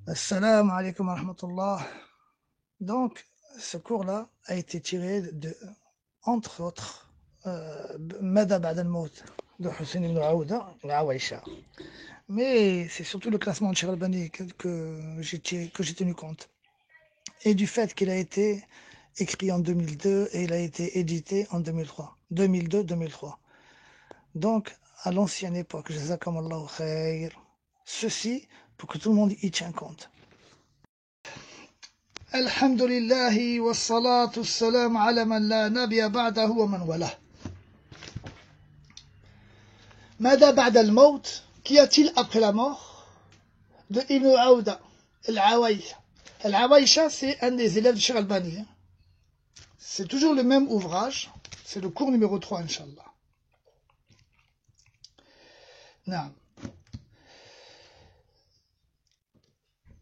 Assalamu alaikum wa rahmatullah. Donc, ce cours-là a été tiré entre autres, Mada Ba'd al-Maut de Hussein ibn Aouda, Awaïcha. Mais c'est surtout le classement de Cheikh Albani que j'ai tenu compte. Et du fait qu'il a été écrit en 2002 et il a été édité en 2003. 2002-2003. Donc, à l'ancienne époque, Jazakallahu khair. Ceci pour que tout le monde y tienne compte. الحمد لله والصلاة والسلام على من لا نبي بعده ومن والاه. ماذا بعد الموت? Qu'y a-t-il après la mort? De Ibn Aouda, Al-Awaïcha. Al-Awaïcha, c'est un des élèves de Cheikh Albani. C'est toujours le même ouvrage. C'est le cours numéro 3, Inch'Allah. Non.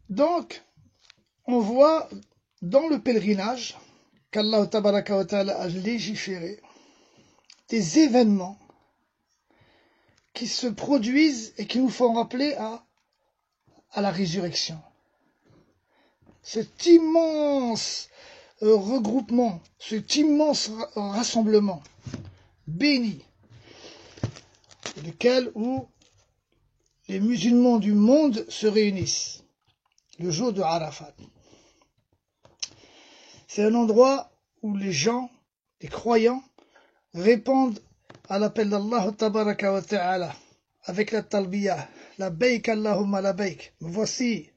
Donc, on voit dans le pèlerinage qu'Allah Tabaraka wa Ta'ala a légiféré des événements qui se produisent et qui nous font rappeler à la résurrection. Cet immense regroupement, cet immense rassemblement béni, où les musulmans du monde se réunissent, le jour de Arafat. C'est un endroit où les gens, les croyants, répondent à l'appel d'Allah Tabaraka wa Ta'ala avec la talbiya, la baik Allahumma la baik, me voici,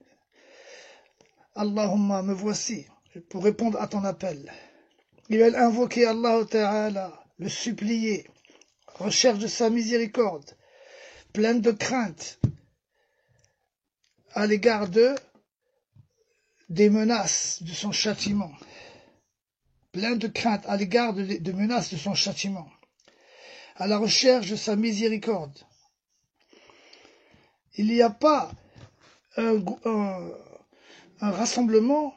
Allahumma me voici, pour répondre à ton appel. Ils veulent invoquer Allah Ta'ala, le supplier, recherche de sa miséricorde, pleine de crainte à l'égard des menaces de son châtiment, plein de crainte à l'égard de menaces de son châtiment, à la recherche de sa miséricorde. Il n'y a pas un rassemblement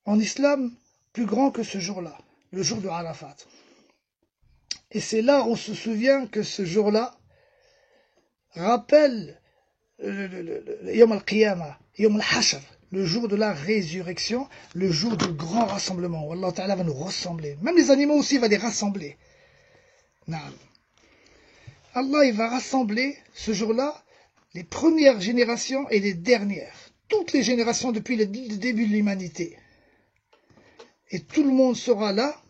en islam plus grand que ce jour-là, le jour de Arafat. Et c'est là où on se souvient que ce jour-là rappelle Yom al-Qiyamah, Yom al-Hashr, le jour de la résurrection, le jour du grand rassemblement, où Allah Ta'ala va nous rassembler. Même les animaux aussi, il va les rassembler. Naam. Allah, il va rassembler ce jour-là les premières générations et les dernières. Toutes les générations depuis le début de l'humanité. Et tout le monde sera là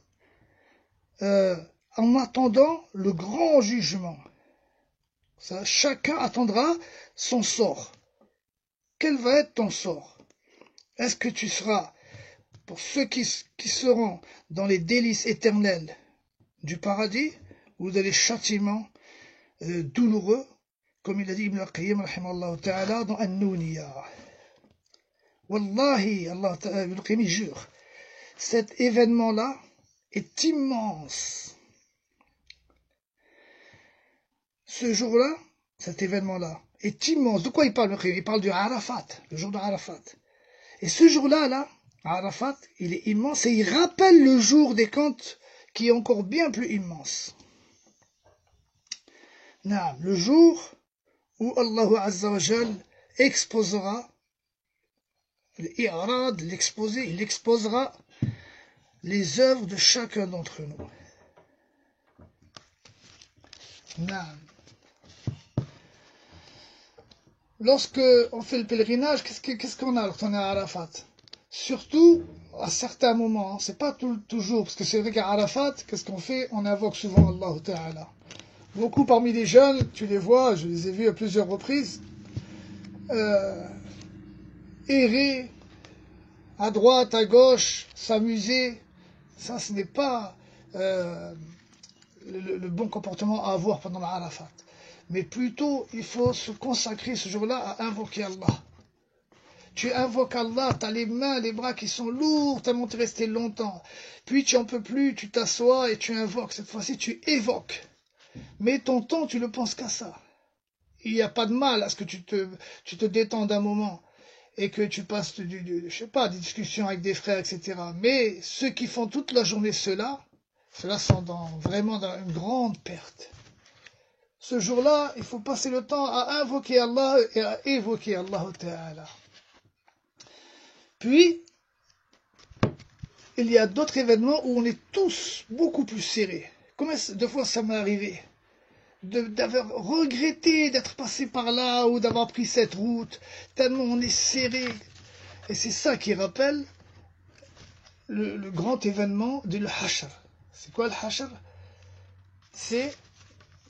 en attendant le grand jugement. Ça, chacun attendra son sort. Quel va être ton sort? Est-ce que tu seras, pour ceux qui seront dans les délices éternelles du paradis, ou dans les châtiments douloureux, comme il a dit Ibn al-Qayyim ta'ala dans An-Nuniyya. Wallahi, Ibn al-Qayyim jure, cet événement-là est immense. Ce jour-là, cet événement-là, est immense. De quoi il parle? Il parle du Arafat, le jour de Arafat. Et ce jour-là, Arafat, il est immense et il rappelle le jour des comptes qui est encore bien plus immense. Le jour où Allah Azza wa Jal exposera l'Irad, l'exposé, il exposera les œuvres de chacun d'entre nous. Lorsque on fait le pèlerinage, qu'est-ce qu'on a lorsqu'on est à Arafat? Surtout à certains moments, c'est pas toujours, parce que c'est vrai qu'à Arafat, qu'est-ce qu'on fait? On invoque souvent Allah Ta'ala. Beaucoup parmi les jeunes, tu les vois, je les ai vus à plusieurs reprises, errer à droite, à gauche, s'amuser. Ça, ce n'est pas le bon comportement à avoir pendant l'Arafat. Mais plutôt, il faut se consacrer ce jour-là à invoquer Allah. Tu invoques Allah, tu as les mains, les bras qui sont lourds, tellement tu es resté longtemps. Puis tu n'en peux plus, tu t'assois et tu invoques. Cette fois-ci, tu évoques. Mais ton temps, tu ne penses qu'à ça. Il n'y a pas de mal à ce que tu te détendes un moment et que tu passes, je sais pas, des discussions avec des frères, etc. Mais ceux qui font toute la journée cela sont vraiment dans une grande perte. Ce jour-là, il faut passer le temps à invoquer Allah et à évoquer Allah Ta'ala. Puis, il y a d'autres événements où on est tous beaucoup plus serrés. Combien de fois ça m'est arrivé d'avoir regretté d'être passé par là ou d'avoir pris cette route, tellement on est serré. Et c'est ça qui rappelle le grand événement de le Hashr. C'est quoi le Hashr? C'est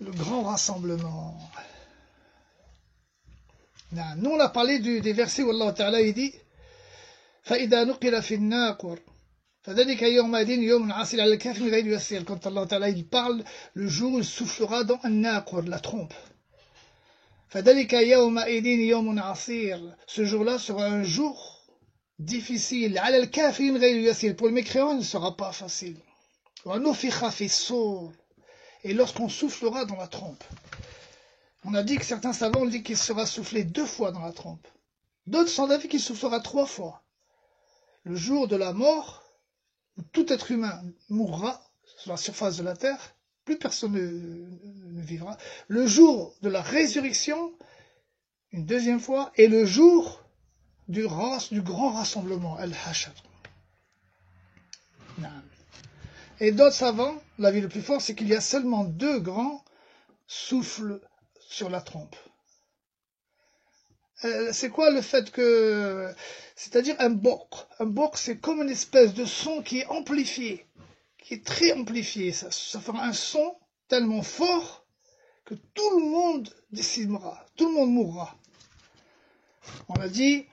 le grand rassemblement. Nous on a parlé des versets où Allah Ta'ala il dit فَإِذَا نُقِرَ فِي النَّاقُرِ فَذَلِكَ يَوْمَئِذٍ يَوْمٌ عَسِرٌ عَلَى الْكَافِرِينَ غَيْرُ يَسِيرٌ. Quand Allah Ta'ala il parle, le jour où il soufflera dans un naqur, la trompe. فَذَلِكَ يَوْمَئِذٍ يَوْمٌ عَسِرٌ. Ce jour-là sera un jour difficile. عَلَى الْكَافِرِينَ غَيْرُ يَسِيرٌ. Pour les mécréants, il ne sera pas facile. وَنُفِخَ فِي الصُّورِ. Et lorsqu'on soufflera dans la trompe. On a dit que certains savants ont dit qu'il sera soufflé 2 fois dans la trompe. D'autres sont d'avis qu'il soufflera 3 fois. Le jour de la mort, où tout être humain mourra sur la surface de la terre, plus personne ne vivra. Le jour de la résurrection, une 2e fois, et le jour du grand rassemblement, Al-Hashr. Et d'autres savants, l'avis le plus fort, c'est qu'il y a seulement 2 grands souffles sur la trompe. C'est quoi le fait que... C'est-à-dire un bok. Un bok, c'est comme une espèce de son qui est amplifié, qui est très amplifié. Ça fera un son tellement fort que tout le monde décimera, tout le monde mourra. On a dit,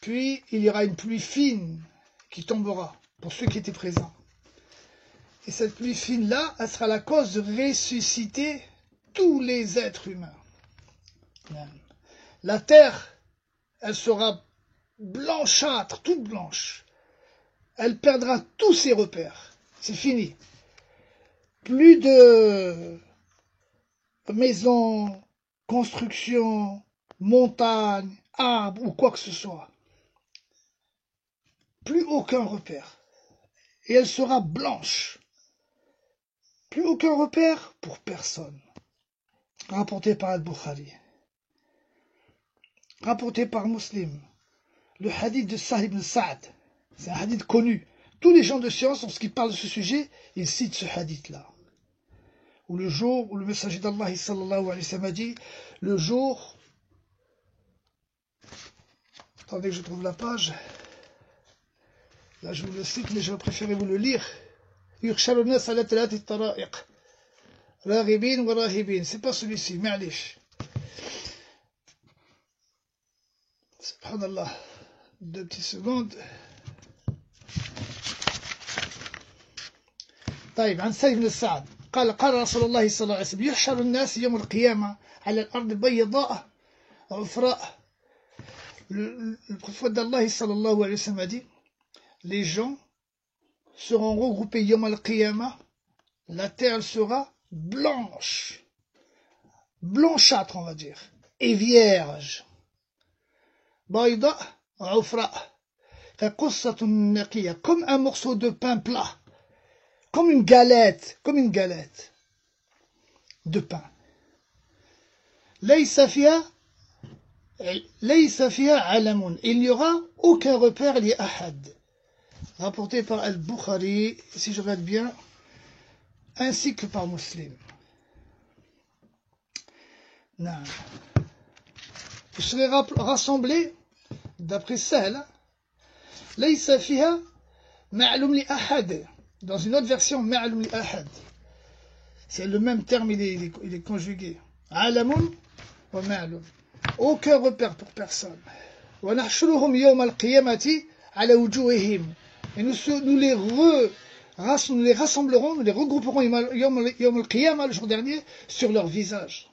puis il y aura une pluie fine qui tombera pour ceux qui étaient présents. Et cette pluie fine-là, elle sera la cause de ressusciter tous les êtres humains. La terre, elle sera blanchâtre, toute blanche. Elle perdra tous ses repères. C'est fini. Plus de maisons, constructions, montagnes, arbres ou quoi que ce soit. Plus aucun repère. Et elle sera blanche. Plus aucun repère pour personne. Rapporté par Al-Bukhari. Rapporté par Muslim. Le hadith de Sahl ibn Sa'd. C'est un hadith connu. Tous les gens de science, lorsqu'ils parlent de ce sujet, ils citent ce hadith-là. Ou le jour où le messager d'Allah sallallahu alayhi wa sallam a dit, le jour... Attendez que je trouve la page. Là, je vous le cite, mais je préférais vous le lire. يُحْشَرُ النَّاسَ عَلَى 3 طرائق راغبين وراهبين. C'est pas celui-ci, معلش. Subhanallah. 2 petites secondes. طيب عن سهل بن سعد قال رسول الله صلى الله عليه وسلم يحشر الناس يوم القيامة على الأرض بيضاء عفراء. Le prophète d'Allah sallallahu alayhi wa sallam a dit, les gens seront regroupés yom al-qiyamah, la terre sera blanche, blanchâtre on va dire, et vierge. Bayda ufra, comme un morceau de pain plat, comme une galette de pain. Laysa fiha alamun, il n'y aura aucun repère li ahad. Rapporté par Al-Bukhari, si je regarde bien, ainsi que par Muslim. Non. Vous serez rassemblés, d'après Sahl, Laysa fiha ma'lum li ahad. Dans une autre version, ma'lum li ahad. C'est le même terme, il est conjugué. Alamun wa ma'lum. Aucun repère pour personne. Wa nahshuruhum yawm al-qiyamati ala wujuhihim. Et nous les rassemblerons, nous les regrouperons yawm al-qiyamah, le jour dernier, sur leur visage.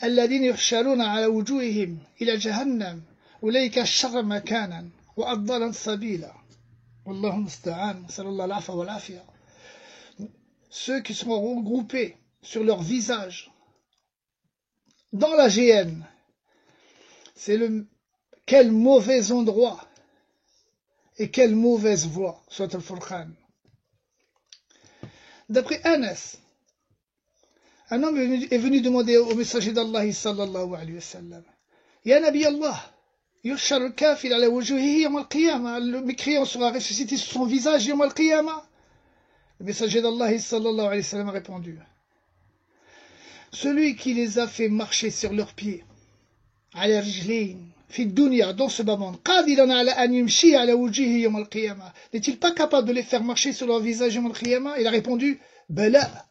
الذين يحشرون على وجوههم إلى جهنم أولئك شر مكانا وأضل سبيلا والله المستعان نسأل الله العفو والعافية. Ceux qui seront regroupés sur leur visage dans la géhenne, c'est quel mauvais endroit et quelle mauvaise voie, soit al-Furqan. D'après Anas, un homme est venu demander au messager d'Allah sallallahu alayhi wa sallam, Ya Nabi Allah, يحشر الكافر على وجهه يوم القيامة. Le mécréant sera ressuscité sur son visage يوم القيامة. Le messager d'Allah sallallahu alayhi wa sallam a répondu: celui qui les a fait marcher sur leurs pieds, على رجلين في الدنيا, dans ce bas monde, قادرا على أن يمشي على وجهه يوم القيامة, n'est-il pas capable de les faire marcher sur leur visage يوم القيامة? Il a répondu: بلى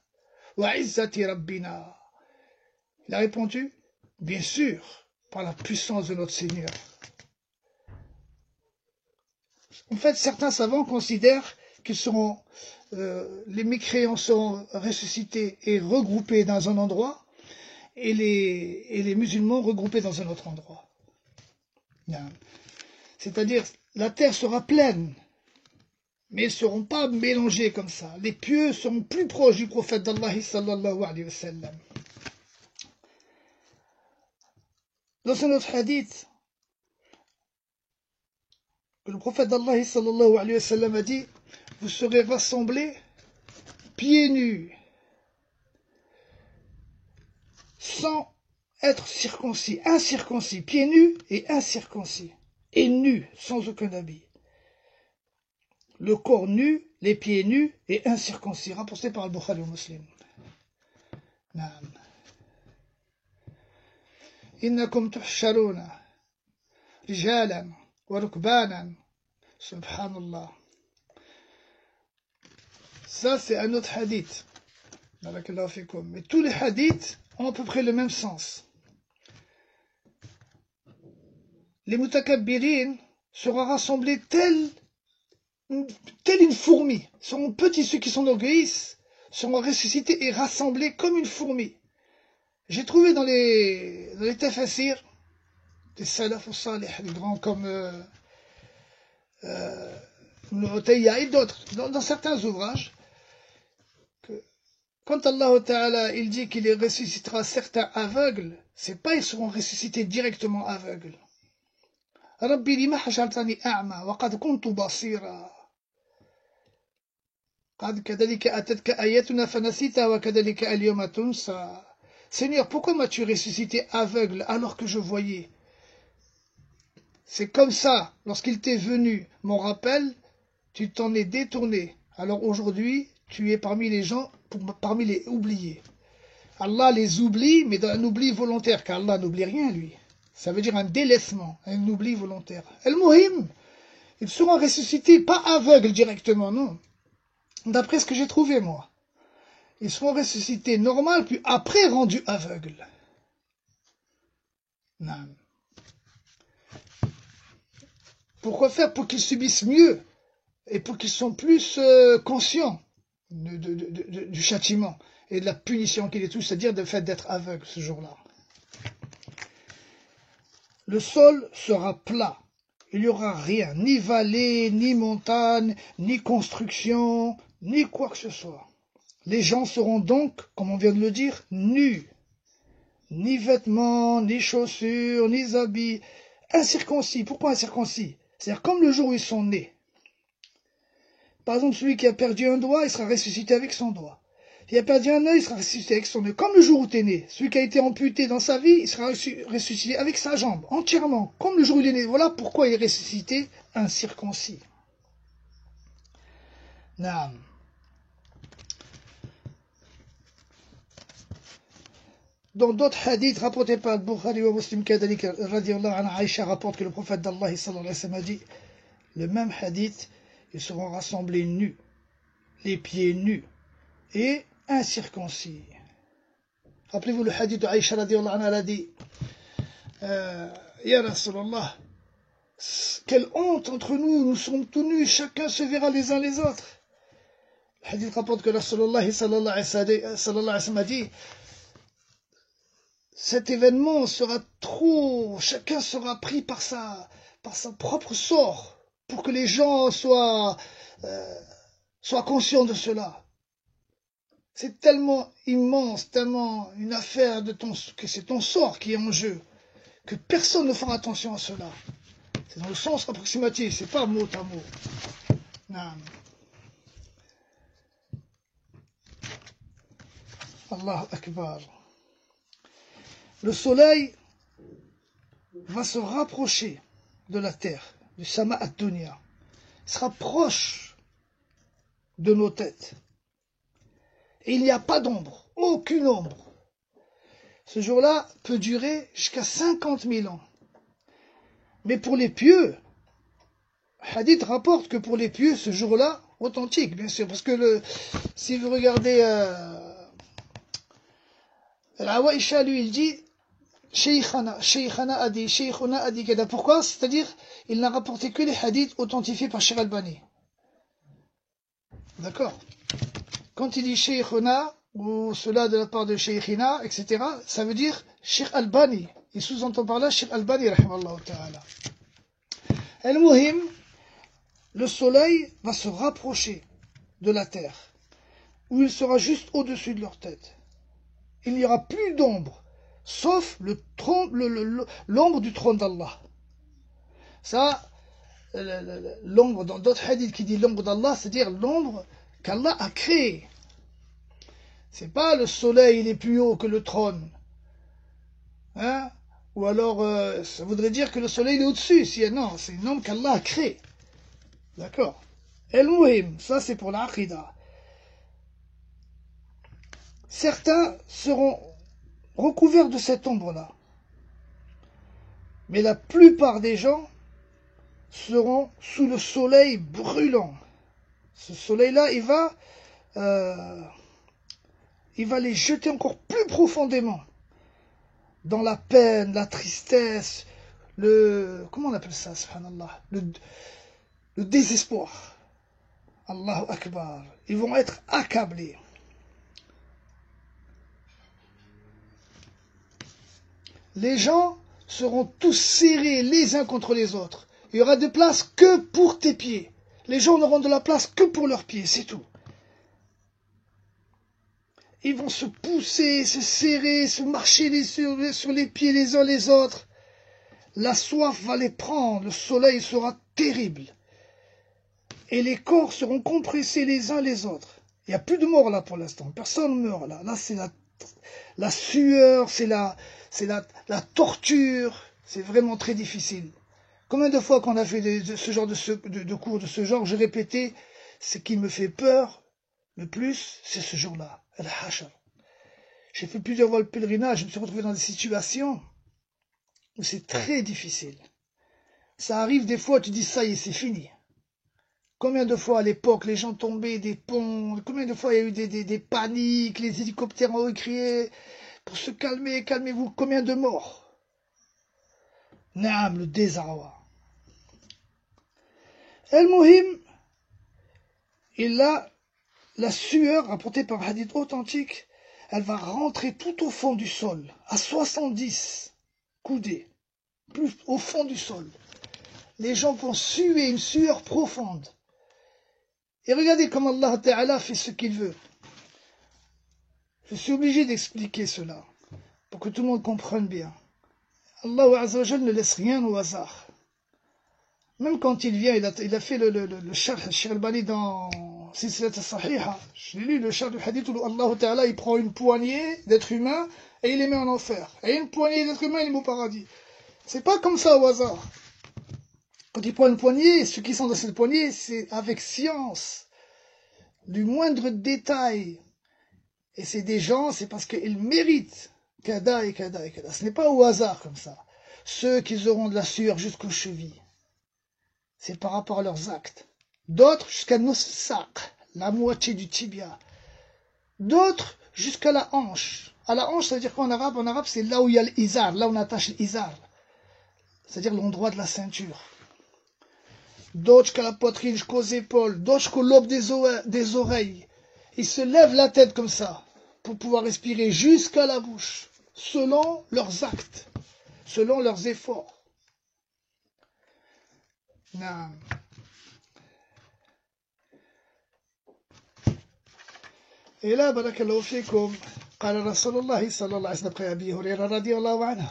وعزة ربنا. Il a répondu: bien sûr, par la puissance de notre Seigneur. En fait, certains savants considèrent que les mécréants seront ressuscités et regroupés dans un endroit, et les musulmans regroupés dans un autre endroit. C'est-à-dire, la terre sera pleine, mais ils ne seront pas mélangés comme ça. Les pieux seront plus proches du prophète d'Allah sallallahu alayhi wa sallam. Dans un autre hadith, le prophète d'Allah sallallahu alayhi wa sallam a dit: vous serez rassemblés pieds nus, sans être circoncis, incirconcis, pieds nus et incirconcis, et nus, sans aucun habit. Le corps nu, les pieds nus et incirconcis, rapporté par Al-Bukhari ou Muslim. Naam. Innakum tuhsharuna rijalan wa rukbanan. Subhanallah. Ça, c'est un autre hadith. Mais tous les hadiths ont à peu près le même sens. Les mutakabbirin seront rassemblés tels une fourmi. Seront petits, ceux qui s'enorgueillissent seront ressuscités et rassemblés comme une fourmi. J'ai trouvé dans les tafasirs des salaf salih, des grands comme Utayya et d'autres, dans certains ouvrages, que quand Allah Ta'ala il dit qu'il ressuscitera certains aveugles, c'est pas ils seront ressuscités directement aveugles. Rabbi lima hashartani a'ma wa qad kuntu basira. قد كذلك أتتك آياتنا فنسيتها وكذلك اليوم تنسى. Seigneur, pourquoi m'as-tu ressuscité aveugle alors que je voyais? C'est comme ça, lorsqu'il t'est venu mon rappel, tu t'en es détourné. Alors aujourd'hui, tu es parmi les gens, parmi les oubliés. Allah les oublie, mais dans un oubli volontaire, car Allah n'oublie rien, lui. Ça veut dire un délaissement, un oubli volontaire. El-Muhim, ils seront ressuscités, pas aveugles directement, non. D'après ce que j'ai trouvé, moi. Ils seront ressuscités normal, puis après rendus aveugles. Non. Pourquoi faire? Pour qu'ils subissent mieux et pour qu'ils soient plus conscients du châtiment et de la punition qu'il est tout, c'est-à-dire du fait d'être aveugle ce jour-là. Le sol sera plat. Il n'y aura rien, ni vallée, ni montagne, ni construction, ni quoi que ce soit. Les gens seront donc, comme on vient de le dire, nus. Ni vêtements, ni chaussures, ni habits. Incirconcis. Pourquoi incirconcis? C'est-à-dire comme le jour où ils sont nés. Par exemple, celui qui a perdu un doigt, il sera ressuscité avec son doigt. S'il a perdu un œil, il sera ressuscité avec son œil. Comme le jour où tu es né. Celui qui a été amputé dans sa vie, il sera ressuscité avec sa jambe, entièrement. Comme le jour où il est né. Voilà pourquoi il est ressuscité incirconcis. Naam. Dans d'autres hadiths rapportés par Bukhari ou Muslim, Kadalik radiallahu anha, Aïcha rapporte que le prophète d'Allah sallallahu alayhi wa sallam a dit, le même hadith, ils seront rassemblés nus, les pieds nus et incirconcis. Rappelez-vous le hadith de Aïcha radiallahu anha, elle a dit, Ya Rasulallah, quelle honte entre nous, nous sommes tous nus, chacun se verra les uns les autres. Le hadith rapporte que Rasulallah sallallahu alayhi wa sallam a dit, cet événement sera trop, chacun sera pris par son propre sort, pour que les gens soient conscients de cela. C'est tellement immense, tellement une affaire que c'est ton sort qui est en jeu, que personne ne fera attention à cela. C'est dans le sens approximatif, c'est pas mot à mot. Non. Allah Akbar. Le soleil va se rapprocher de la terre, du sama ad-dunya. Il sera proche de nos têtes. Et il n'y a pas d'ombre, aucune ombre. Ce jour-là peut durer jusqu'à 50 000 ans. Mais pour les pieux, Hadith rapporte que pour les pieux, ce jour-là, authentique bien sûr, parce que si vous regardez Al-Awaïcha, lui, il dit Shaykhana a dit, Shaykhuna a dit, pourquoi? C'est-à-dire, il n'a rapporté que les hadiths authentifiés par Cheikh Albani. D'accord? Quand il dit Shaykhuna, ou cela de la part de Shaykhina, etc., ça veut dire Cheikh Albani. Il sous-entend par là Cheikh Albani, rahimallahu ta'ala. Al-Muhim, le soleil va se rapprocher de la terre, où il sera juste au-dessus de leur tête. Il n'y aura plus d'ombre, sauf l'ombre du trône d'Allah. Ça, l'ombre, dans d'autres hadiths qui dit l'ombre d'Allah, c'est-à-dire l'ombre qu'Allah a créée. C'est pas le soleil, il est plus haut que le trône. Hein? Ou alors, ça voudrait dire que le soleil est au-dessus. Non, c'est une ombre qu'Allah a créée. D'accord? El-Muhim, ça c'est pour l'Aqidah. Certains seront recouverts de cette ombre-là. Mais la plupart des gens seront sous le soleil brûlant. Ce soleil-là, il va les jeter encore plus profondément dans la peine, la tristesse, comment on appelle ça, subhanallah, le désespoir. Allahu Akbar. Ils vont être accablés. Les gens seront tous serrés les uns contre les autres. Il y aura de place que pour tes pieds. Les gens n'auront de la place que pour leurs pieds, c'est tout. Ils vont se pousser, se serrer, se marcher sur les pieds les uns les autres. La soif va les prendre, le soleil sera terrible. Et les corps seront compressés les uns les autres. Il n'y a plus de mort là pour l'instant, personne ne meurt là. Là c'est la sueur, c'est la torture, c'est vraiment très difficile. Combien de fois qu'on a fait ce genre de cours de ce genre, je répétais, ce qui me fait peur le plus, c'est ce jour-là, Al-Hashar. J'ai fait plusieurs fois le pèlerinage, je me suis retrouvé dans des situations où c'est très difficile. Ça arrive des fois, tu dis ça y est, c'est fini. Combien de fois à l'époque les gens tombaient des ponts, combien de fois il y a eu des paniques, les hélicoptères ont crié pour se calmer, calmez-vous, combien de morts? Naam, le désarroi. El-Muhim, il a la sueur rapportée par un hadith authentique, elle va rentrer tout au fond du sol, à 70 coudées, plus au fond du sol. Les gens vont suer une sueur profonde. Et regardez comment Allah Ta'ala fait ce qu'il veut. Je suis obligé d'expliquer cela, pour que tout le monde comprenne bien. Allah Azza wa Jal ne laisse rien au hasard. Même quand il vient, il a fait le sharh Cheikh Albani dans Silsilat al-Sahiha. J'ai lu le sharh du hadith où Allah Ta'ala il prend une poignée d'êtres humains et il les met en enfer. Et une poignée d'êtres humains, il les met au paradis. C'est pas comme ça au hasard. Quand il prend une poignée, ceux qui sont dans cette poignée, c'est avec science, du moindre détail. Et c'est des gens, c'est parce qu'ils méritent kada et kada et kada. Ce n'est pas au hasard comme ça. Ceux qui auront de la sueur jusqu'aux chevilles, c'est par rapport à leurs actes. D'autres jusqu'à nos-saq, la moitié du tibia. D'autres jusqu'à la hanche. À la hanche, ça veut dire quoi en arabe? En arabe, c'est là où il y a l'izar, là où on attache l'izar. C'est-à-dire l'endroit de la ceinture. D'autres jusqu'à la poitrine, jusqu'aux épaules, d'autres jusqu'au lobe des oreilles. Ils se lèvent la tête comme ça, pour pouvoir respirer jusqu'à la bouche, selon leurs actes, selon leurs efforts. Non. Et là, barakallahu fikum, قال رسول الله صلى الله عليه وسلم d'après Abi Huraira رضي الله عنه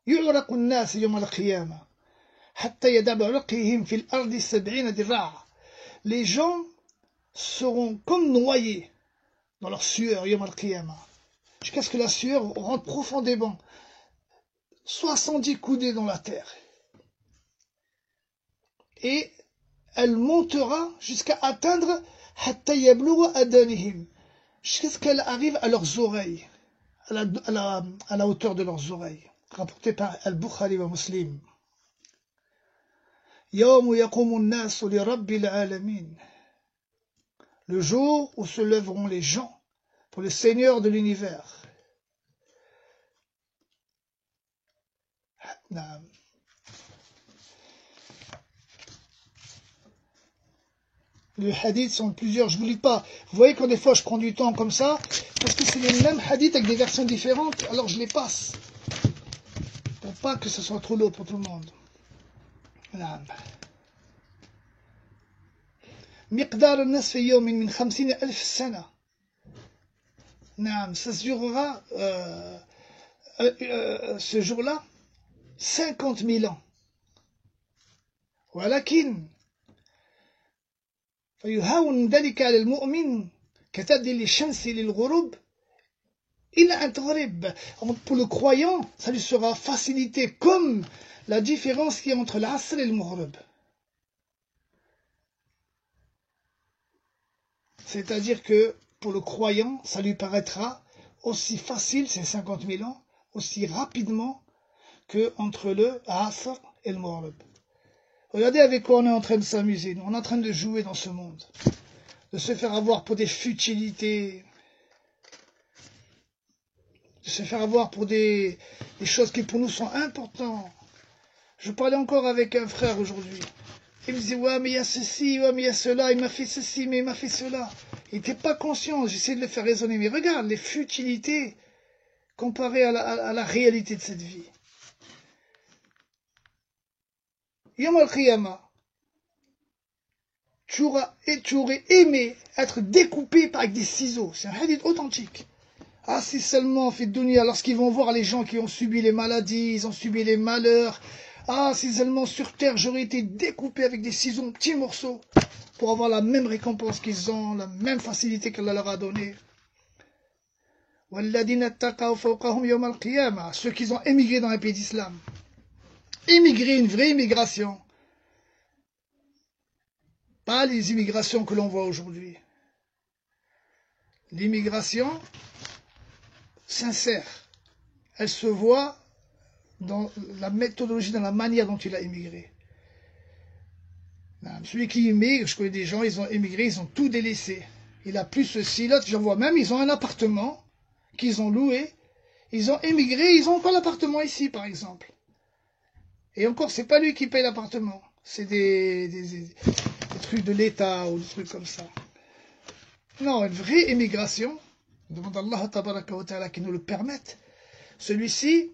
يعرق الناس يوم القيامة حتى يدب عرقهم في الأرض 70 ذراع. Les gens seront comme noyés dans leur sueur yom al-qiyamah, jusqu'à ce que la sueur rentre profondément 70 coudées dans la terre. et elle montera jusqu'à atteindre hatta yablugha adanihim, jusqu'à ce qu'elle arrive à leurs oreilles, à la hauteur de leurs oreilles. Rapporté par Al-Bukhari wa Muslim. Yawm yaqumu an-nasu li rabbil alamin. Le jour où se lèveront les gens pour le Seigneur de l'univers. Les hadiths sont plusieurs, je ne vous lis pas. Vous voyez quand des fois je prends du temps comme ça, parce que c'est les mêmes hadiths avec des versions différentes, alors je les passe. Pour pas que ce soit trop lourd pour tout le monde. مقدار الناس في يوم من 50,000 سنة. نعم, ça se durera ce jour-là 50 000 ans. ولكن فيهون ذلك على المؤمن كتبديل الشمس للغروب إلى أن تغرب. Pour le croyant, ça lui sera facilité comme la différence qui est entre l'asr et le maghrib. C'est-à-dire que pour le croyant, ça lui paraîtra aussi facile, ces 50 000 ans, aussi rapidement que entre le asr et le maghrib. Regardez avec quoi on est en train de s'amuser. On est en train de jouer dans ce monde, de se faire avoir pour des futilités, de se faire avoir pour des choses qui pour nous sont importantes. Je parlais encore avec un frère aujourd'hui. Il me disait, ouais, mais il y a ceci, ouais, mais il y a cela, il m'a fait ceci, mais il m'a fait cela. Il n'était pas conscient, j'essaie de le faire raisonner. Mais regarde, les futilités comparées à la réalité de cette vie. Yom al-Qiyamah, tu aurais aimé être découpé avec des ciseaux. C'est un hadith authentique. Ah, si seulement, fait dunya, lorsqu'ils vont voir les gens qui ont subi les maladies, ils ont subi les malheurs. Ah, si seulement sur terre, j'aurais été découpé avec des ciseaux en petits morceaux pour avoir la même récompense qu'ils ont, la même facilité qu'Allah leur a donnée. Ceux qui ont émigré dans les pays d'islam. Immigrer, une vraie immigration. Pas les immigrations que l'on voit aujourd'hui. L'immigration sincère, elle se voit dans la méthodologie, dans la manière dont il a émigré. Celui qui immigre, je connais des gens, ils ont émigré, ils ont tout délaissé. Il a plus ceci, l'autre, j'en vois même, ils ont un appartement qu'ils ont loué, ils ont émigré, ils ont encore l'appartement ici, par exemple. Et encore, c'est pas lui qui paye l'appartement, c'est des trucs de l'État ou des trucs comme ça. Non, une vraie émigration, demande Allah tabaraka wa ta'ala qui nous le permette, celui-ci,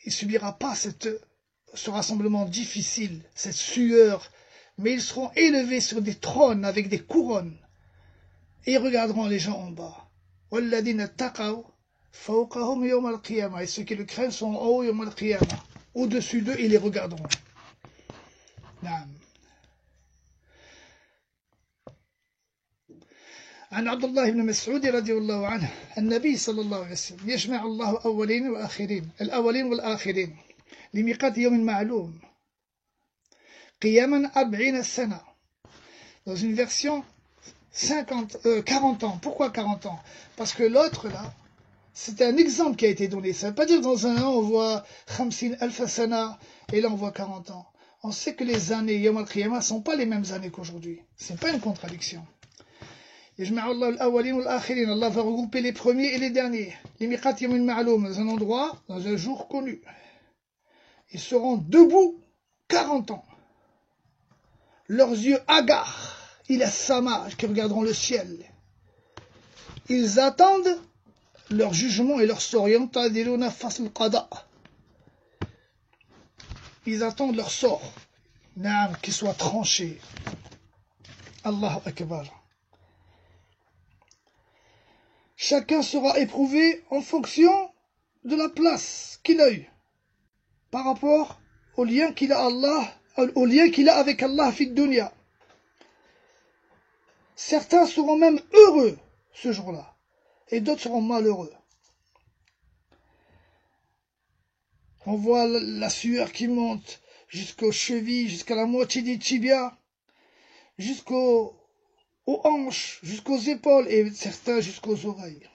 il ne subira pas ce rassemblement difficile, cette sueur, mais ils seront élevés sur des trônes avec des couronnes, et ils regarderont les gens en bas. Et ceux qui le craignent sont en haut, au-dessus d'eux, ils les regarderont. عن عبد الله بن مسعود رضي الله عنه النبي صلى الله عليه وسلم يجمع الله أولين وآخرين الأولين والآخرين لميقات يوم معلوم قياما 40 سنة. Dans une version 40 ans. Pourquoi 40 ans? Parce que l'autre là, c'est un exemple qui a été donné. Ça ne veut pas dire que dans un an on voit 50,000 sana et là on voit 40 ans. On sait que les années Yom al-Qiyamah ne sont pas les mêmes années qu'aujourd'hui. Ce n'est pas une contradiction. Allah va regrouper les premiers et les derniers. Dans un endroit, dans un jour connu. Ils seront debout 40 ans. Leurs yeux hagards, il a sama, qui regarderont le ciel. Ils attendent leur jugement et leur sort. Ils attendent leur sort. Qu'ils soient tranchés. Allahu Akbar. Chacun sera éprouvé en fonction de la place qu'il a eue par rapport au lien qu'il a avec Allah fi dunya. Certains seront même heureux ce jour-là et d'autres seront malheureux. On voit la sueur qui monte jusqu'aux chevilles, jusqu'à la moitié des tibias, aux hanches, jusqu'aux épaules et certains jusqu'aux oreilles.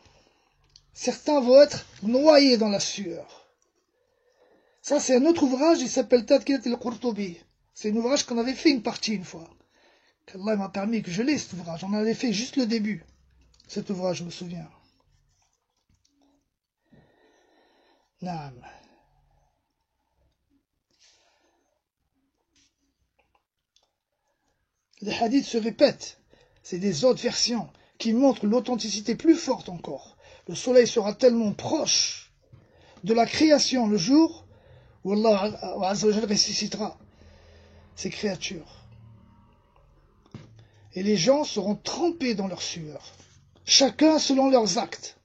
Certains vont être noyés dans la sueur. Ça, c'est un autre ouvrage, il s'appelle Tadkirat al-Qurtubi. C'est un ouvrage qu'on avait fait une partie une fois. qu'Allah m'a permis que je lise cet ouvrage. On avait fait juste le début, cet ouvrage, je me souviens. Naam. Les hadiths se répètent. C'est des autres versions qui montrent l'authenticité plus forte encore. Le soleil sera tellement proche de la création le jour où Allah Azza wa Jalla ressuscitera ces créatures. Et les gens seront trempés dans leur sueur, chacun selon leurs actes.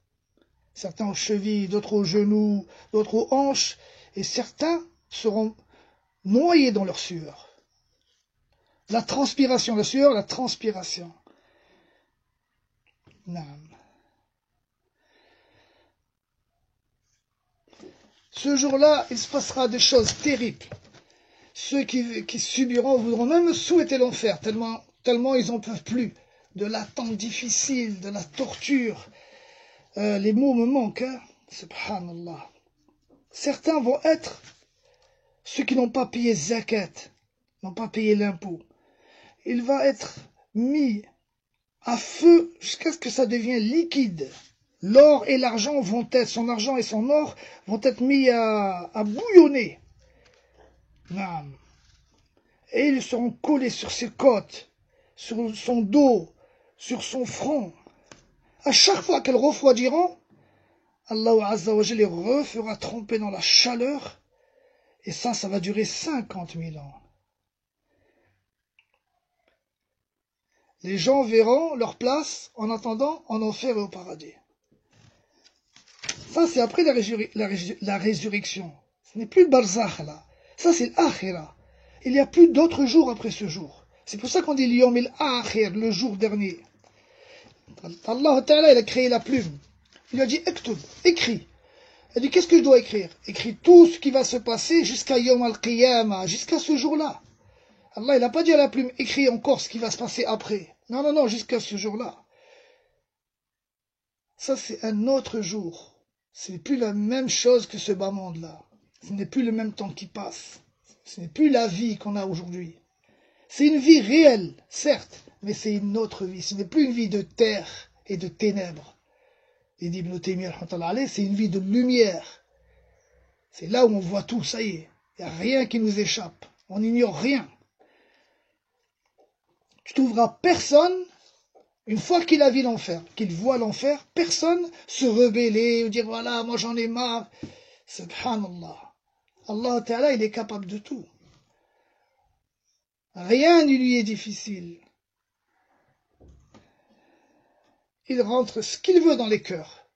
Certains aux chevilles, d'autres aux genoux, d'autres aux hanches, et certains seront noyés dans leur sueur. La transpiration, la sueur, la transpiration. Naam. Ce jour-là, il se passera des choses terribles. Ceux qui subiront voudront même souhaiter l'enfer, tellement ils n'en peuvent plus. De l'attente difficile, de la torture. Les mots me manquent, hein. Subhanallah. Certains vont être ceux qui n'ont pas payé zakat, n'ont pas payé l'impôt. Il va être mis à feu jusqu'à ce que ça devienne liquide. L'or et l'argent vont être, son argent et son or vont être mis à bouillonner. Et ils seront collés sur ses côtes, sur son dos, sur son front. À chaque fois qu'elles refroidiront, Allah Azza wa Jalla les refera tremper dans la chaleur. Et ça va durer 50 000 ans. Les gens verront leur place en attendant en enfer et au paradis. Ça, c'est après la résurrection. Ce n'est plus le barzakh là. Ça, c'est l'akhira. Il n'y a plus d'autres jours après ce jour. C'est pour ça qu'on dit l'yom al-akhir, le jour dernier. Allah Ta'ala, il a créé la plume. Il a dit Ektub, écris. Il a dit qu'est-ce que je dois écrire? Écris tout ce qui va se passer jusqu'à Yom al-Qiyamah, jusqu'à ce jour-là. Allah, il n'a pas dit à la plume, écris encore ce qui va se passer après. Non, non, non, jusqu'à ce jour-là. Ça, c'est un autre jour. Ce n'est plus la même chose que ce bas monde-là. Ce n'est plus le même temps qui passe. Ce n'est plus la vie qu'on a aujourd'hui. C'est une vie réelle, certes, mais c'est une autre vie. Ce n'est plus une vie de terre et de ténèbres. Et d'Ibn Taymiyyah, c'est une vie de lumière. C'est là où on voit tout, ça y est. Il n'y a rien qui nous échappe. On n'ignore rien. Tu trouveras personne, une fois qu'il a vu l'enfer, qu'il voit l'enfer, personne se rebeller ou dire voilà, moi j'en ai marre. Subhanallah. Allah Ta'ala, il est capable de tout. Rien ne lui est difficile. Il rentre ce qu'il veut dans les cœurs.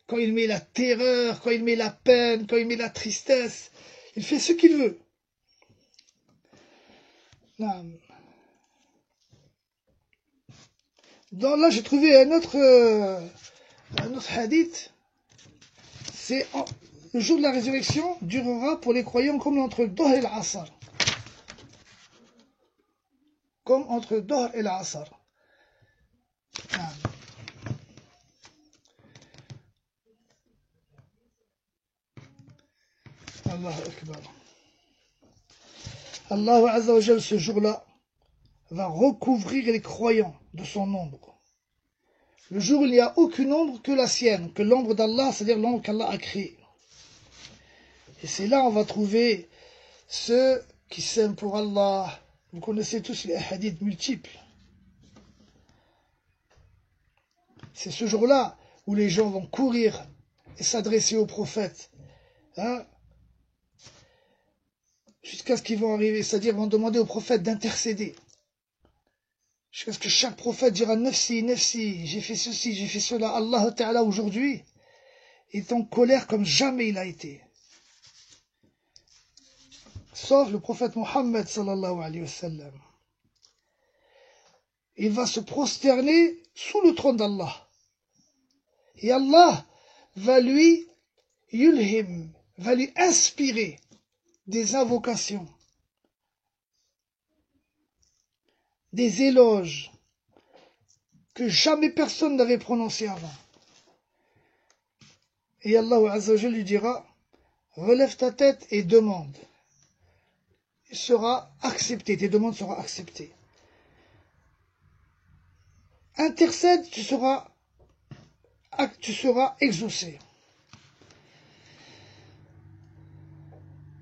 Quand il met la terreur, quand il met la peine, quand il met la tristesse, il fait ce qu'il veut. Là, j'ai trouvé un autre hadith. C'est le jour de la résurrection durera pour les croyants comme entre Dohr et l'Asr. Comme entre Dohr et l'Asr. Allahu Akbar. Allah Azza wa Jalla, ce jour-là, va recouvrir les croyants de son ombre. Le jour où il n'y a aucune ombre que la sienne, que l'ombre d'Allah, c'est-à-dire l'ombre qu'Allah a créée. Et c'est là on va trouver ceux qui s'aiment pour Allah. Vous connaissez tous les hadiths multiples. C'est ce jour-là où les gens vont courir et s'adresser au prophète. Hein, jusqu'à ce qu'ils vont arriver, c'est-à-dire vont demander au prophète d'intercéder. Jusqu'à ce que chaque prophète dira Nafsi, Nafsi, j'ai fait ceci, j'ai fait cela. Allah Ta'ala aujourd'hui est en colère comme jamais il a été. Sauf le prophète Mohammed sallallahu alayhi wa sallam. Il va se prosterner sous le trône d'Allah. Et Allah va lui yulhim, va lui inspirer des invocations des éloges que jamais personne n'avait prononcés avant. Et Allah Azza wa Jalla lui dira, relève ta tête et demande. Il sera accepté, tes demandes seront acceptées. Intercède, tu seras exaucé.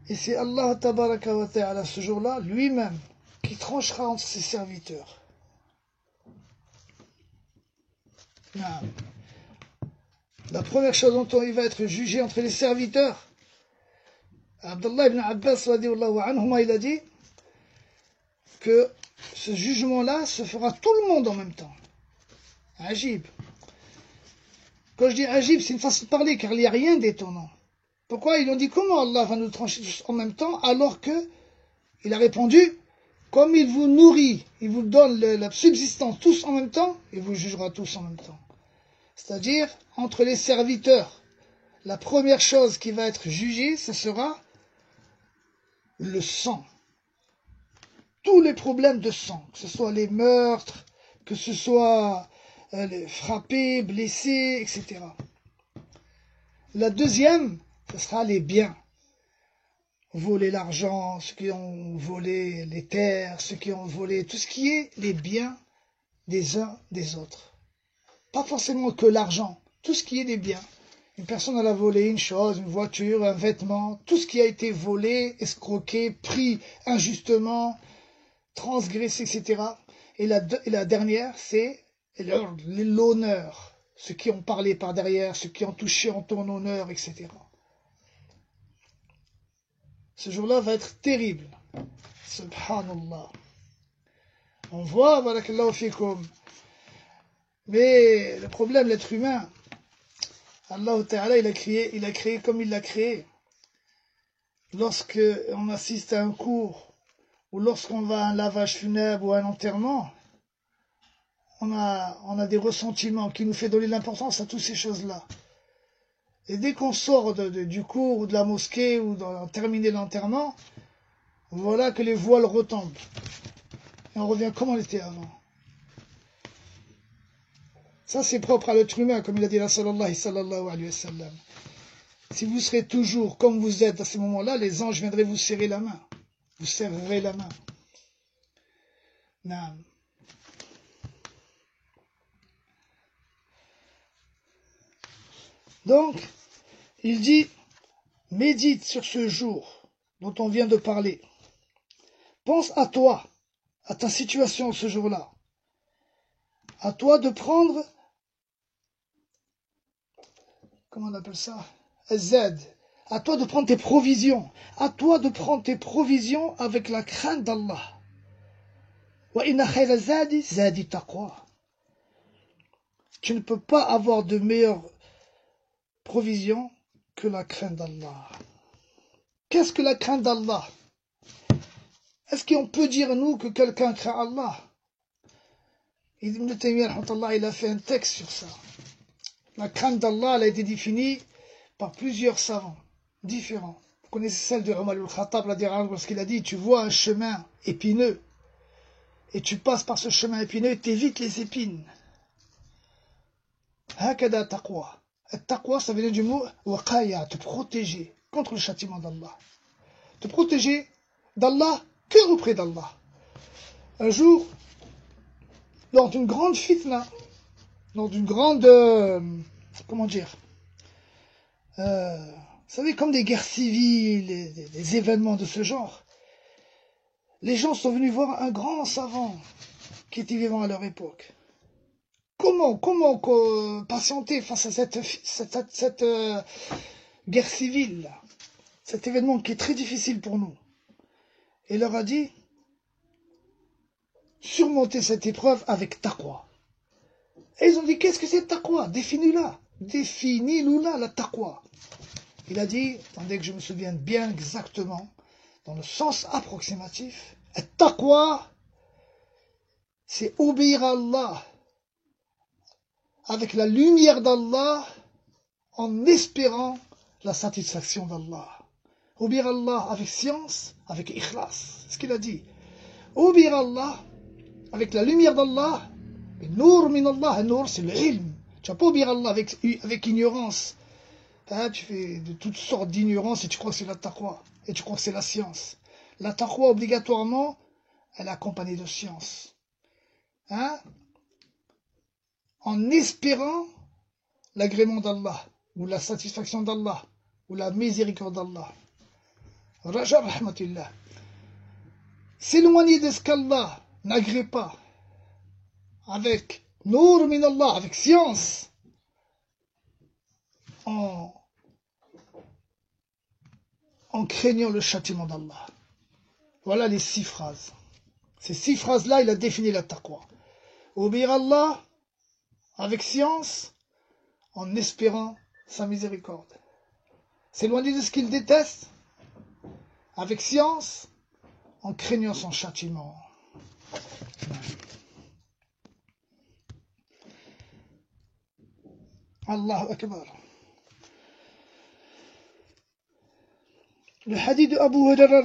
Et c'est Allah Tabaraka wa Ta'ala ce jour-là, lui-même, qui tranchera entre ses serviteurs. La première chose dont il va être jugé entre les serviteurs, Abdullah ibn Abbas radiallahu anhuma, il a dit que ce jugement-là se fera tout le monde en même temps. Ajib. Quand je dis ajib, c'est une façon de parler, car il n'y a rien d'étonnant. Pourquoi ils ont dit comment Allah va nous trancher tous en même temps, alors que il a répondu, comme il vous nourrit, il vous donne la subsistance tous en même temps, il vous jugera tous en même temps. C'est-à-dire, entre les serviteurs, la première chose qui va être jugée, ce sera le sang. Tous les problèmes de sang, que ce soit les meurtres, que ce soit les frappés, blessés, etc. La deuxième, ce sera les biens. Voler l'argent, ceux qui ont volé les terres, ceux qui ont volé tout ce qui est les biens des uns des autres. Pas forcément que l'argent, tout ce qui est des biens. Une personne elle a volé une chose, une voiture, un vêtement, tout ce qui a été volé, escroqué, pris injustement, transgressé, etc. Et la dernière, c'est l'honneur. Ceux qui ont parlé par derrière, ceux qui ont touché en ton honneur, etc. Ce jour-là va être terrible. Subhanallah. On voit, barakallahu fikum. Mais le problème, l'être humain, Allah Ta'ala, il a créé comme il l'a créé. Lorsque on assiste à un cours, ou lorsqu'on va à un lavage funèbre ou à un enterrement, on a des ressentiments qui nous fait donner l'importance à toutes ces choses-là. Et dès qu'on sort du cours ou de la mosquée ou terminer l'enterrement, voilà que les voiles retombent. Et on revient comme on était avant. Ça, c'est propre à l'être humain, comme il a dit la sallallahu alayhi wa sallam. Si vous serez toujours comme vous êtes à ce moment-là, les anges viendraient vous serrer la main. Vous serrerez la main. Naam. Donc, il dit, médite sur ce jour dont on vient de parler. Pense à toi, à ta situation ce jour-là. À toi de prendre, comment on appelle ça? Z. À toi de prendre tes provisions. À toi de prendre tes provisions avec la crainte d'Allah. Wa inna khayra zadi zadi taqwa. Tu ne peux pas avoir de meilleure provision que la crainte d'Allah. Qu'est-ce que la crainte d'Allah? Est-ce qu'on peut dire, nous, que quelqu'un craint Allah? Ibn Taymiyyah, il a fait un texte sur ça. La crainte d'Allah, elle a été définie par plusieurs savants différents. Vous connaissez celle de Omar al-Khattab, lorsqu'il a dit, tu vois un chemin épineux, et tu passes par ce chemin épineux et t'évites les épines. Hakada taqwa. Taqwa, ça vient du mot waqaya, te protéger contre le châtiment d'Allah. Te protéger d'Allah que auprès d'Allah. Un jour, lors d'une grande fitna, lors d'une grande, comment dire, vous savez, comme des guerres civiles, des événements de ce genre, les gens sont venus voir un grand savant qui était vivant à leur époque. Comment patienter face à cette guerre civile, cet événement qui est très difficile pour nous? Et il leur a dit, surmonter cette épreuve avec taqwa. Et ils ont dit, qu'est-ce que c'est taqwa? Définis-la. Définis-nous-la, la taqwa. Il a dit, attendez que je me souvienne bien exactement, dans le sens approximatif, taqwa, c'est obéir à Allah, avec la lumière d'Allah, en espérant la satisfaction d'Allah. Obéir à Allah avec science, avec ikhlas. C'est ce qu'il a dit. Obéir à Allah avec la lumière d'Allah. Nour min Allah, Nour c'est le ilm. Tu vas pas obéir Allah avec ignorance. Hein, tu fais de toutes sortes d'ignorance et tu crois que c'est la taqwa. Et tu crois que c'est la science. La taqwa, obligatoirement, elle est accompagnée de science. Hein? En espérant l'agrément d'Allah, ou la satisfaction d'Allah, ou la miséricorde d'Allah. Raja rahmatillah. S'éloigner de ce qu'Allah n'agrée pas, avec Nour min Allah, avec science, en craignant le châtiment d'Allah. Voilà les 6 phrases. Ces 6 phrases-là, il a défini la taqwa. Obéir à Allah avec science, en espérant sa miséricorde. S'éloigner de ce qu'il déteste, avec science, en craignant son châtiment. Allahu Akbar. Le hadith de Abu Huraira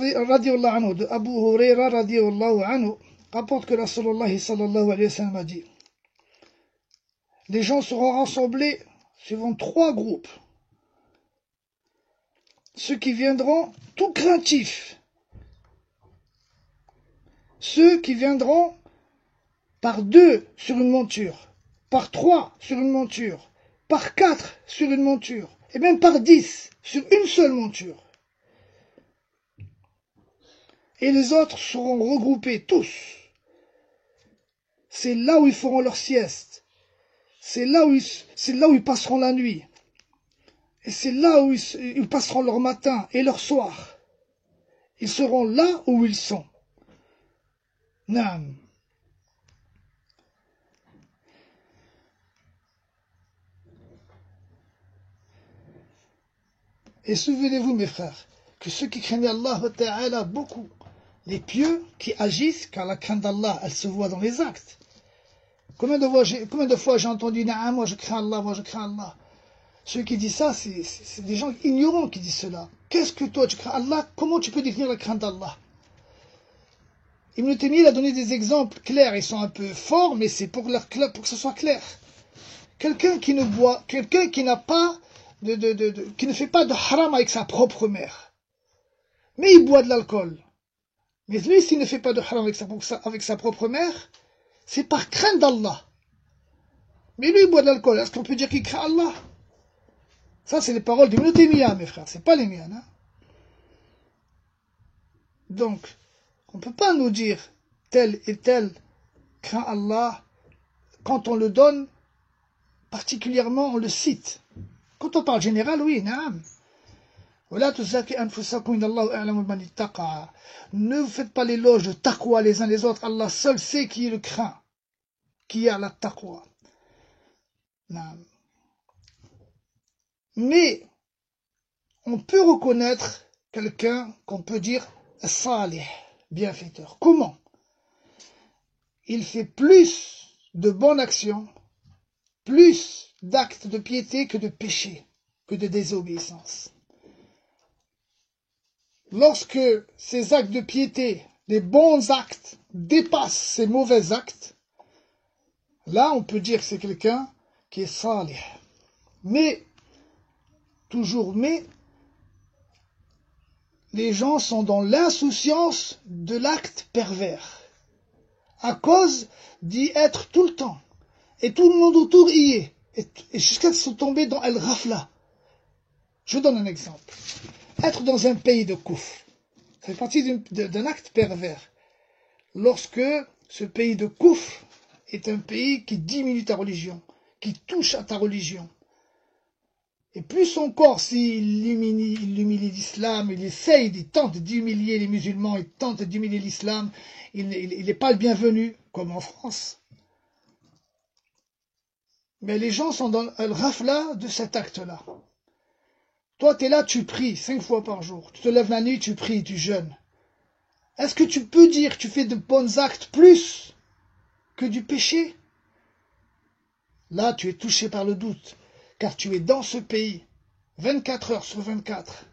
radiallahu anhu rapporte que Rasulullah sallallahu alayhi wa sallam a dit: les gens seront rassemblés suivant 3 groupes. Ceux qui viendront tout craintifs, ceux qui viendront par 2 sur une monture, par 3 sur une monture, par 4 sur une monture, et même par 10 sur une seule monture. Et les autres seront regroupés tous. C'est là où ils feront leur sieste. C'est là où ils passeront la nuit. Et c'est là où ils passeront leur matin et leur soir. Ils seront là où ils sont. Naam. Et souvenez-vous, mes frères, que ceux qui craignent Allah Ta'ala beaucoup, les pieux qui agissent, car la crainte d'Allah, elle se voit dans les actes. Combien de fois j'ai entendu, Naam, moi je crains Allah, moi je crains Allah. Ceux qui disent ça, c'est des gens ignorants qui disent cela. Qu'est-ce que toi tu crains Allah? Comment tu peux définir la crainte d'Allah? Ibn Taymiyyah a donné des exemples clairs, ils sont un peu forts, mais c'est pour que ce soit clair. Quelqu'un qui ne boit, quelqu'un qui n'a pas qui ne fait pas de haram avec sa propre mère, mais il boit de l'alcool. Mais lui, s'il ne fait pas de haram avec sa propre mère, c'est par crainte d'Allah. Mais lui, il boit de l'alcool. Est-ce qu'on peut dire qu'il craint Allah? Ça, c'est les paroles d'Ibn Taymiyyah, mes frères. C'est pas les miennes. Hein? Donc, on ne peut pas nous dire tel et tel craint Allah. Quand on le donne, particulièrement, on le cite. Quand on parle général, oui, naam. Ne vous faites pas l'éloge de taqwa les uns les autres. Allah seul sait qui le craint, qui a la taqwa. Mais on peut reconnaître quelqu'un qu'on peut dire salih, bienfaiteur. Comment? Il fait plus de bonnes actions, plus d'actes de piété que de péché, que de désobéissance. Lorsque ces actes de piété, les bons actes, dépassent ces mauvais actes, là on peut dire que c'est quelqu'un qui est salih. Mais, toujours mais, les gens sont dans l'insouciance de l'acte pervers, à cause d'y être tout le temps. Et tout le monde autour y est, et jusqu'à se tomber dans El Rafla. Je donne un exemple. Être dans un pays de koufr, ça fait partie d'un acte pervers. Lorsque ce pays de koufr est un pays qui diminue ta religion, qui touche à ta religion. Et plus encore, s'il humilie l'islam, il tente d'humilier les musulmans, il tente d'humilier l'islam, il n'est pas le bienvenu, comme en France. Mais les gens sont dans le rafla de cet acte-là. Toi, tu es là, tu pries 5 fois par jour. Tu te lèves la nuit, tu pries, tu jeûnes. Est-ce que tu peux dire que tu fais de bons actes plus que du péché? Là, tu es touché par le doute, car tu es dans ce pays, 24 heures sur 24,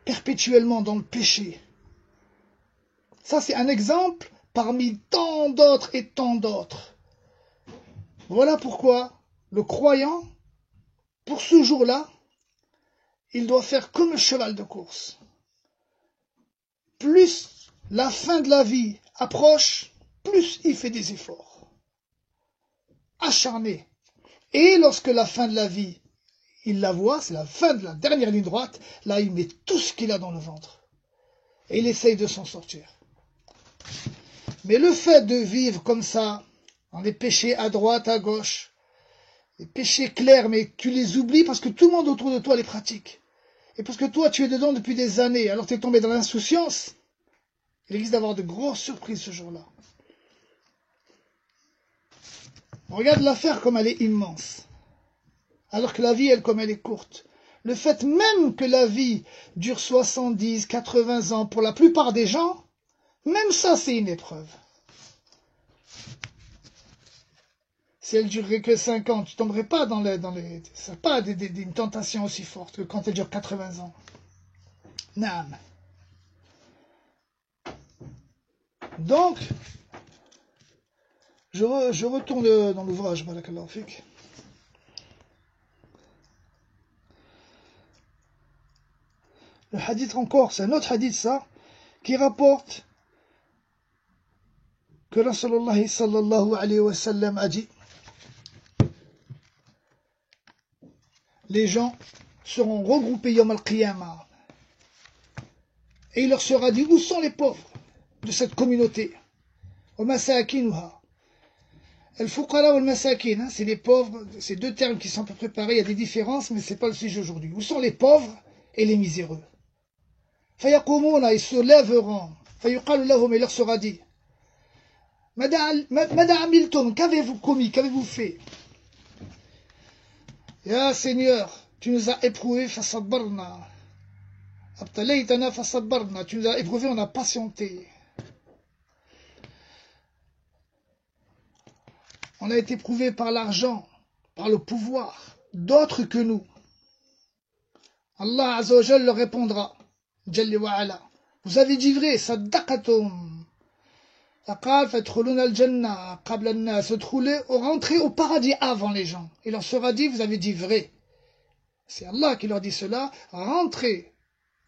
perpétuellement dans le péché. Ça, c'est un exemple parmi tant d'autres et tant d'autres. Voilà pourquoi le croyant, pour ce jour-là, il doit faire comme le cheval de course. Plus la fin de la vie approche, plus il fait des efforts. Acharné. Et lorsque la fin de la vie, il la voit, c'est la fin de la dernière ligne droite, là il met tout ce qu'il a dans le ventre. Et il essaye de s'en sortir. Mais le fait de vivre comme ça, dans les péchés à droite, à gauche, les péchés clairs, mais tu les oublies parce que tout le monde autour de toi les pratique. Et parce que toi, tu es dedans depuis des années, alors tu es tombé dans l'insouciance, il risque d'avoir de grosses surprises ce jour-là. Regarde l'affaire comme elle est immense, alors que la vie, elle, comme elle est courte. Le fait même que la vie dure 70, 80 ans pour la plupart des gens, même ça, c'est une épreuve. Si elle durerait que 5 ans, tu ne tomberais pas dans les... Ça n'a pas une tentation aussi forte que quand elle dure 80 ans. Naam. Donc, je retourne dans l'ouvrage, barakallahu fik. Le hadith encore, c'est un autre hadith ça, qui rapporte que Rasulullah sallallahu alayhi wa sallam a dit: les gens seront regroupés yawm al-qiyamah. Et il leur sera dit: où sont les pauvres de cette communauté? Al-masakinuha. Al-fuqara wal-masakin, c'est les pauvres, c'est deux termes qui sont à peu près pareils, il y a des différences, mais ce n'est pas le sujet aujourd'hui. Où sont les pauvres et les miséreux? Fayaqumuna, ils se lèveront. Fayuqalu lahum, il leur sera dit: Mada amiltum, qu'avez-vous commis, qu'avez-vous fait? Ya Seigneur, tu nous as éprouvés, fasabbarna. Abtalaytana fasabbarna, tu nous as éprouvés, on a patienté. On a été éprouvés par l'argent, par le pouvoir, d'autres que nous. Allah Azza wa Jal leur répondra: Jalla wa ala, vous avez dit vrai, saddaqatum. Rentrer au paradis avant les gens. Il leur sera dit: vous avez dit vrai. C'est Allah qui leur dit cela: rentrez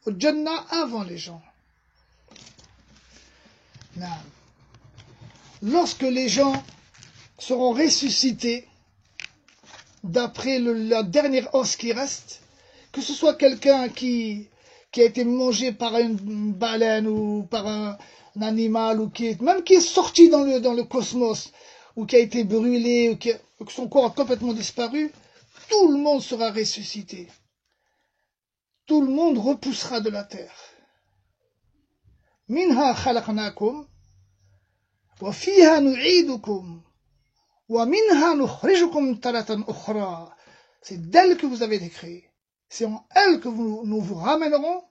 au Jannah avant les gens. Non. Lorsque les gens seront ressuscités, d'après la dernière os qui reste, que ce soit quelqu'un qui a été mangé par une baleine ou par un animal, ou même qui est sorti dans le cosmos, ou qui a été brûlé, ou que son corps a complètement disparu, tout le monde sera ressuscité. Tout le monde repoussera de la terre. Minha khalaqnakum, wa fiha nu'idukum, wa minha nukhrijukum taratan ukhra. C'est d'elle que vous avez été créés. C'est en elle que nous vous ramènerons,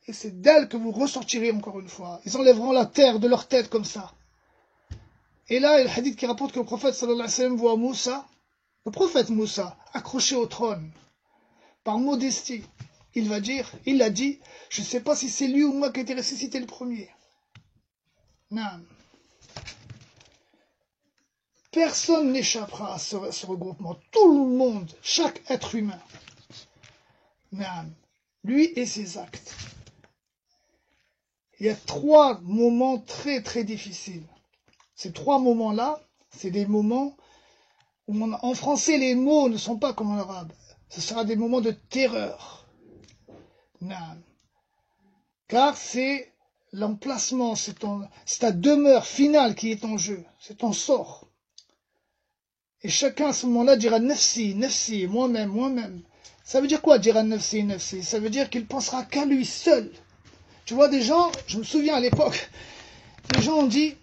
et c'est d'elle que vous ressortirez encore une fois. Ils enlèveront la terre de leur tête comme ça. Et là, il y a le hadith qui rapporte que le prophète sallallahu alayhi wa sallam voit Moussa, le prophète Moussa, accroché au trône, par modestie. Il a dit: je ne sais pas si c'est lui ou moi qui a été ressuscité le premier. Non. Personne n'échappera à ce regroupement. Tout le monde, chaque être humain. Non. Lui et ses actes. Il y a 3 moments très très difficiles. Ces 3 moments-là, c'est des moments où en français les mots ne sont pas comme en arabe. Ce sera des moments de terreur. Non. Car c'est l'emplacement, c'est ta demeure finale qui est en jeu. C'est ton sort. Et chacun à ce moment-là dira: nafsi, nafsi, moi-même, moi-même. Ça veut dire quoi, dira nafsi, nafsi? Ça veut dire qu'il pensera qu'à lui seul. Tu vois, des gens, je me souviens à l'époque, les gens ont dit,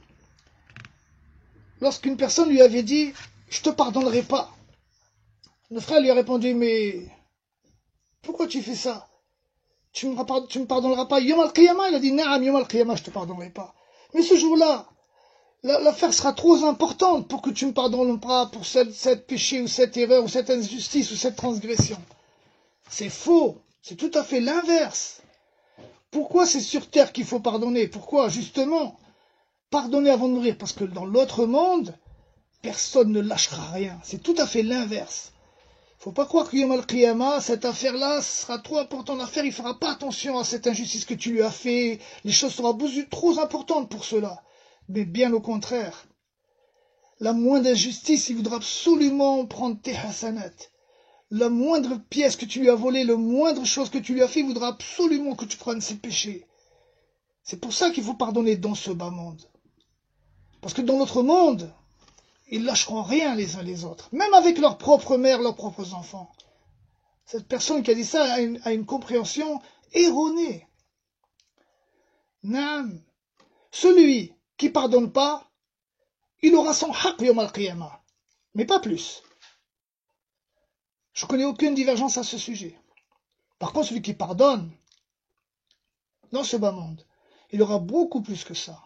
lorsqu'une personne lui avait dit: je te pardonnerai pas, le frère lui a répondu: mais pourquoi tu fais ça? Tu me pardonneras pas Yom al-Qiyamah? Il a dit: Naam, Yom al-Qiyamah, je te pardonnerai pas. Mais ce jour-là, l'affaire sera trop importante pour que tu me pardonnes pas pour cette péché ou cette erreur ou cette injustice ou cette transgression. C'est faux, c'est tout à fait l'inverse. Pourquoi c'est sur terre qu'il faut pardonner? Pourquoi? Justement, pardonner avant de mourir, parce que dans l'autre monde, personne ne lâchera rien. C'est tout à fait l'inverse. Il ne faut pas croire que Yom al-Qiyamah, cette affaire-là, sera trop importante à faire, il ne fera pas attention à cette injustice que tu lui as fait, les choses seront trop importantes pour cela. Mais bien au contraire, la moindre injustice, il voudra absolument prendre tes hasanat. La moindre pièce que tu lui as volée, la moindre chose que tu lui as fait, il voudra absolument que tu prennes ses péchés. C'est pour ça qu'il faut pardonner dans ce bas monde. Parce que dans l'autre monde, ils lâcheront rien les uns les autres, même avec leur propre mère, leurs propres enfants. Cette personne qui a dit ça a une compréhension erronée. Naam. Celui qui pardonne pas, il aura son haqq yawm al-qiyamah, mais pas plus. Je connais aucune divergence à ce sujet. Par contre, celui qui pardonne, dans ce bas monde, il aura beaucoup plus que ça.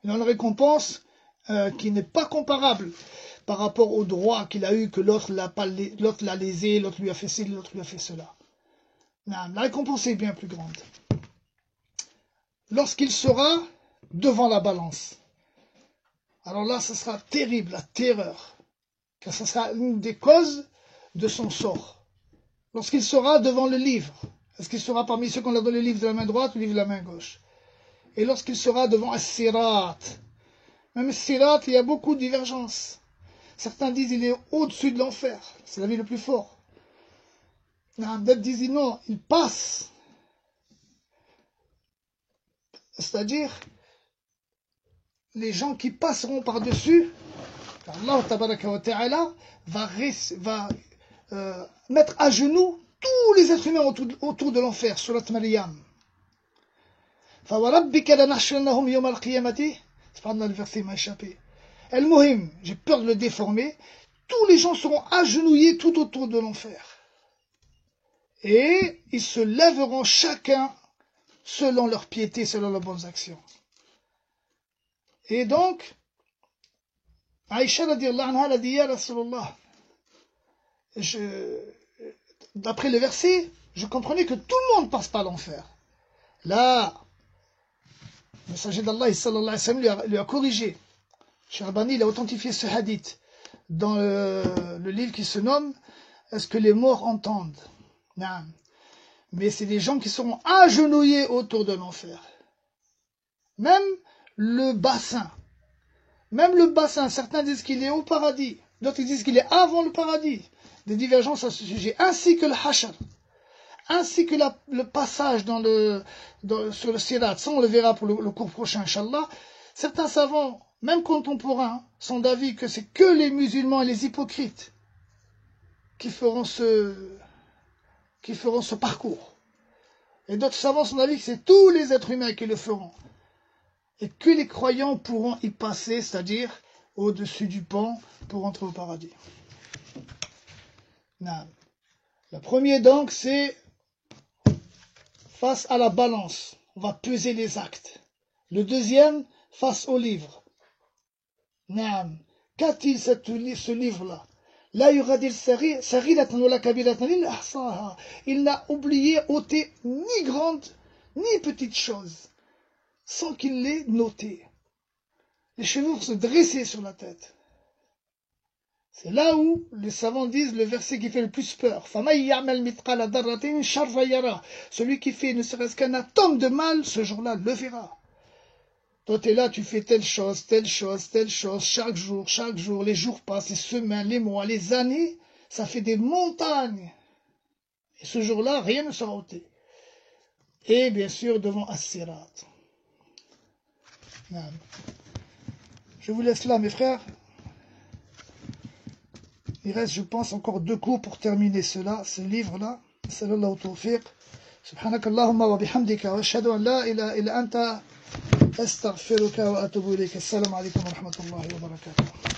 Il a une récompense qui n'est pas comparable par rapport au droit qu'il a eu, que l'autre l'a lésé, l'autre lui a fait ci, l'autre lui a fait cela. Non, la récompense est bien plus grande. Lorsqu'il sera devant la balance, alors là, ce sera terrible, la terreur, car ce sera une des causes de son sort. Lorsqu'il sera devant le livre, est-ce qu'il sera parmi ceux qu'on a donné le livre de la main droite ou le livre de la main gauche? Et lorsqu'il sera devant As-Sirat, même As-Sirat, il y a beaucoup de divergences. Certains disent qu'il est au-dessus de l'enfer, c'est la vie le plus fort. D'autres disent non, il passe. C'est-à-dire, les gens qui passeront par-dessus, Allah tabaraka wa ta'ala va mettre à genoux tous les êtres humains autour de l'enfer, surat Maryam. فَوَرَبِّكَ لَنَحْشُرَنَّهُمْ يَوْمَ الْقِيَامَةِ. Subhanallah, le verset m'a échappé. El-Muhim, j'ai peur de le déformer. Tous les gens seront agenouillés tout autour de l'enfer. Et ils se lèveront chacun selon leur piété, selon leurs bonnes actions. Et donc, Aïcha radiallahu anha a dit, Ya Rasulallah, d'après le verset, je comprenais que tout le monde passe par l'enfer. Là, le messager d'Allah sallallahu alayhi wa sallam lui a corrigé. Sharbani, il a authentifié ce hadith dans le livre qui se nomme Est-ce que les morts entendent? Non. Mais c'est des gens qui seront agenouillés autour de l'enfer. Même le bassin, certains disent qu'il est au paradis, d'autres disent qu'il est avant le paradis. Des divergences à ce sujet, ainsi que le hashar, ainsi que le passage sur le sirat. Ça, on le verra pour le cours prochain, Inch'Allah. Certains savants, même contemporains, sont d'avis que c'est que les musulmans et les hypocrites qui feront ce parcours. Et d'autres savants sont d'avis que c'est tous les êtres humains qui le feront. Et que les croyants pourront y passer, c'est-à-dire au-dessus du pont pour entrer au paradis. Non. Le premier donc, c'est face à la balance. On va peser les actes. Le deuxième, face au livre. Non. Qu'a-t-il ce livre-là? Il n'a oublié ôté ni grande ni petite chose, sans qu'il l'ait noté. Les cheveux se dressaient sur la tête. C'est là où les savants disent le verset qui fait le plus peur. Celui qui fait ne serait-ce qu'un atome de mal, ce jour-là le verra. Toi, tu es là, tu fais telle chose, chaque jour, les jours passent, les semaines, les mois, les années, ça fait des montagnes. Et ce jour-là, rien ne sera ôté. Et bien sûr, devant As-Sirat. Je vous laisse là, mes frères. Il reste, je pense, encore 2 cours pour terminer ce livre-là. Sallallahu tawfiq. Subhanakallahumma wa bihamdika wa ashhadu an la ilaha illa anta astaghfiruka wa atubu ilayk. Assalamu alaikum wa rahmatullahi wa barakatuh.